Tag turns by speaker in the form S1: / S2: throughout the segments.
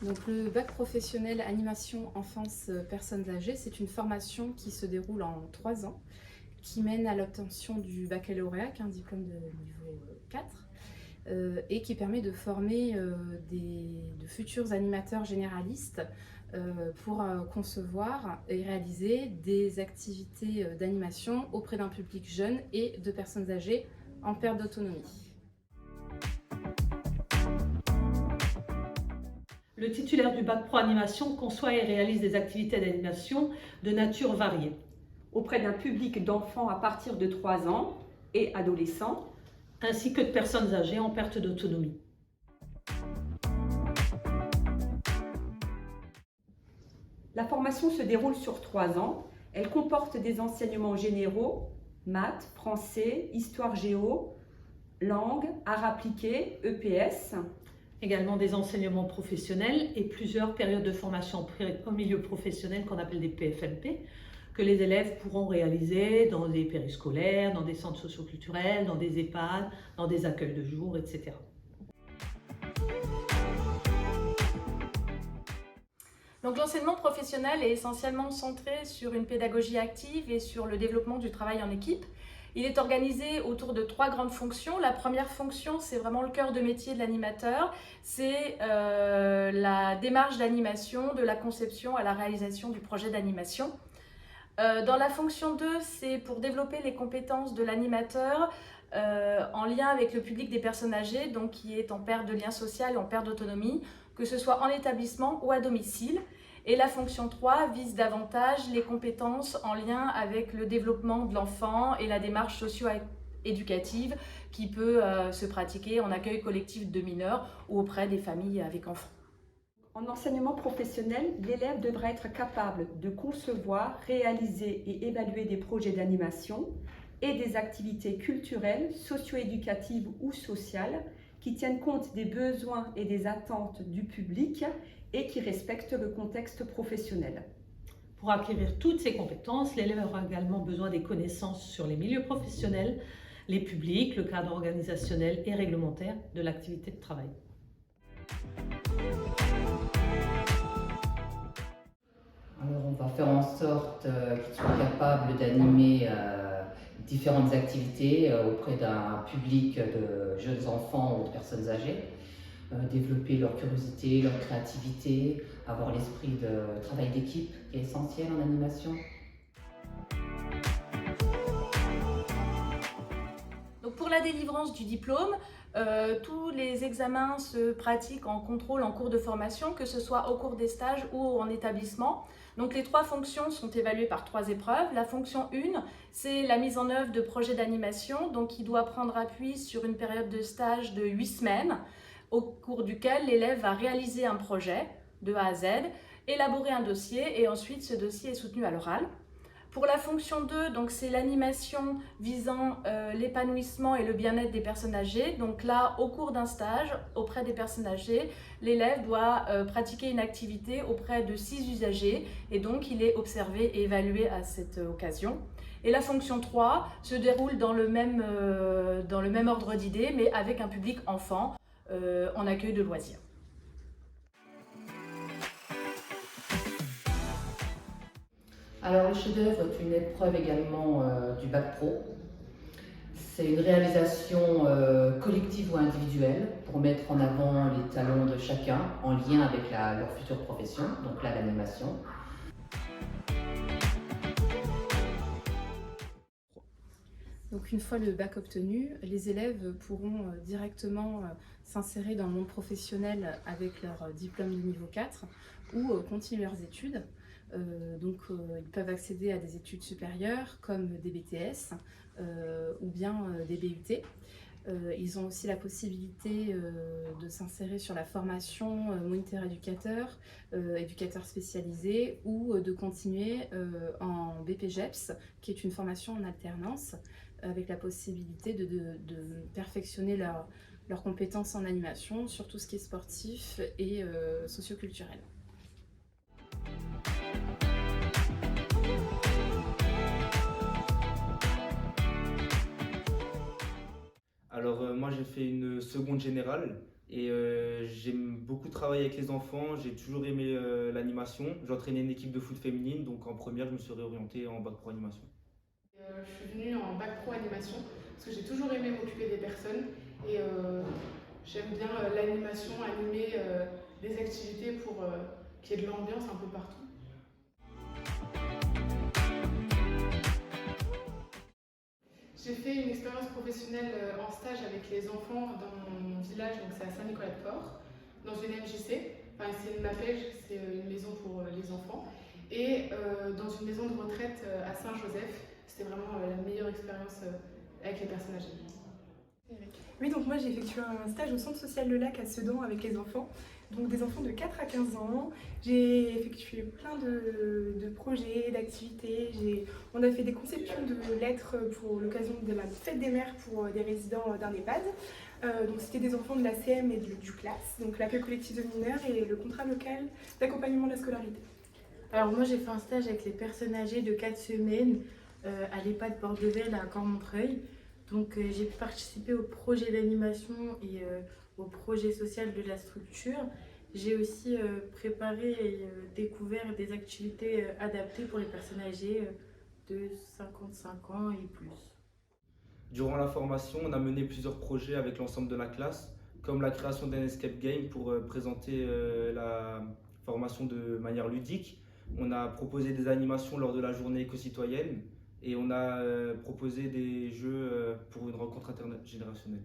S1: Donc le bac professionnel animation enfance personnes âgées, c'est une formation qui se déroule en 3 ans, qui mène à l'obtention du baccalauréat, qui est un diplôme de niveau 4, et qui permet de former de futurs animateurs généralistes pour concevoir et réaliser des activités d'animation auprès d'un public jeune et de personnes âgées en perte d'autonomie.
S2: Le titulaire du bac pro animation conçoit et réalise des activités d'animation de nature variée
S3: auprès d'un public d'enfants à partir de 3 ans et adolescents,
S2: ainsi que de personnes âgées en perte d'autonomie.
S3: La formation se déroule sur 3 ans. Elle comporte des enseignements généraux, maths, français, histoire géo, langue, arts appliqués, EPS.
S2: Également des enseignements professionnels et plusieurs périodes de formation au milieu professionnel qu'on appelle des PFMP, que les élèves pourront réaliser dans des périscolaires, dans des centres socioculturels, dans des EHPAD, dans des accueils de jour, etc.
S4: Donc l'enseignement professionnel est essentiellement centré sur une pédagogie active et sur le développement du travail en équipe. Il est organisé autour de 3 grandes fonctions. La première fonction, c'est vraiment le cœur de métier de l'animateur. C'est la démarche d'animation, de la conception à la réalisation du projet d'animation. Dans la fonction 2, c'est pour développer les compétences de l'animateur en lien avec le public des personnes âgées, donc qui est en perte de lien social et en perte d'autonomie, que ce soit en établissement ou à domicile. Et la fonction 3 vise davantage les compétences en lien avec le développement de l'enfant et la démarche socio-éducative qui peut se pratiquer en accueil collectif de mineurs ou auprès des familles avec enfants.
S3: En enseignement professionnel, l'élève devra être capable de concevoir, réaliser et évaluer des projets d'animation et des activités culturelles, socio-éducatives ou sociales qui tiennent compte des besoins et des attentes du public et qui respectent le contexte professionnel.
S2: Pour acquérir toutes ces compétences, l'élève aura également besoin des connaissances sur les milieux professionnels, les publics, le cadre organisationnel et réglementaire de l'activité de travail.
S5: Alors on va faire en sorte qu'ils soient capables d'animer différentes activités auprès d'un public de jeunes enfants ou de personnes âgées, développer leur curiosité, leur créativité, avoir l'esprit de travail d'équipe qui est essentiel en animation.
S4: Donc pour la délivrance du diplôme, tous les examens se pratiquent en contrôle en cours de formation, que ce soit au cours des stages ou en établissement. Donc les 3 fonctions sont évaluées par 3 épreuves. La fonction 1, c'est la mise en œuvre de projets d'animation, donc qui doit prendre appui sur une période de stage de 8 semaines, au cours duquel l'élève va réaliser un projet de A à Z, élaborer un dossier et ensuite ce dossier est soutenu à l'oral. Pour la fonction 2, donc c'est l'animation visant l'épanouissement et le bien-être des personnes âgées. Donc là, au cours d'un stage auprès des personnes âgées, l'élève doit pratiquer une activité auprès de 6 usagers et donc il est observé et évalué à cette occasion. Et la fonction 3 se déroule dans le même ordre d'idées, mais avec un public enfant en accueil de loisirs.
S5: Alors le chef-d'œuvre est une épreuve également du bac pro. C'est une réalisation collective ou individuelle pour mettre en avant les talents de chacun en lien avec leur future profession, donc là l'animation.
S1: Donc une fois le bac obtenu, les élèves pourront directement s'insérer dans le monde professionnel avec leur diplôme de niveau 4 ou continuer leurs études. Ils peuvent accéder à des études supérieures comme des BTS ou bien des BUT. Ils ont aussi la possibilité de s'insérer sur la formation moniteur éducateur, éducateur spécialisé ou de continuer en BPGEPS qui est une formation en alternance avec la possibilité de perfectionner leurs compétences en animation sur tout ce qui est sportif et socioculturel.
S6: Alors moi j'ai fait une seconde générale Et j'aime beaucoup travailler avec les enfants, j'ai toujours aimé l'animation. J'entraînais une équipe de foot féminine, donc en première, je me suis réorienté en bac pro animation.
S7: Je suis venue en bac pro animation parce que j'ai toujours aimé m'occuper des personnes et j'aime bien l'animation, animer des activités pour qu'il y ait de l'ambiance un peu partout. J'ai fait une expérience professionnelle en stage avec les enfants dans mon village, donc c'est à Saint-Nicolas-de-Port, dans une MJC. Enfin, c'est une MAPEJ, c'est une maison pour les enfants. Et dans une maison de retraite à Saint-Joseph. C'était vraiment la meilleure expérience avec les personnes âgées.
S8: Oui, donc moi j'ai effectué un stage au centre social Le Lac à Sedan avec les enfants, donc des enfants de 4 à 15 ans. J'ai effectué plein de projets, d'activités. On a fait des conceptions de lettres pour l'occasion de la fête des mères pour des résidents d'un EHPAD. Donc c'était des enfants de la CM et du CLAS, donc l'accueil collectif de mineurs et le contrat local d'accompagnement de la scolarité.
S1: Alors moi j'ai fait un stage avec les personnes âgées de 4 semaines à l'EHPAD Port-de-Vel à Cormontreuil. Donc j'ai pu participer au projet d'animation et au projet social de la structure. J'ai aussi préparé et découvert des activités adaptées pour les personnes âgées de 55 ans et plus.
S6: Durant la formation, on a mené plusieurs projets avec l'ensemble de la classe, comme la création d'un escape game pour présenter la formation de manière ludique. On a proposé des animations lors de la journée éco-citoyenne et on a proposé des jeux pour une rencontre intergénérationnelle.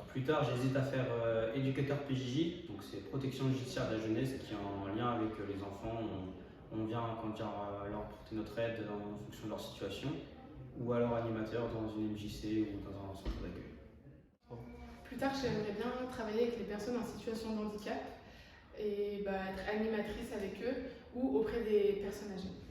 S9: Plus tard, j'hésite à faire éducateur PJJ, donc c'est protection judiciaire de la jeunesse, qui est en lien avec les enfants. On vient leur apporter notre aide en fonction de leur situation, ou alors animateur dans une MJC ou dans un centre d'accueil.
S7: Plus tard, j'aimerais bien travailler avec les personnes en situation de handicap et être animatrice avec eux ou auprès des personnes âgées.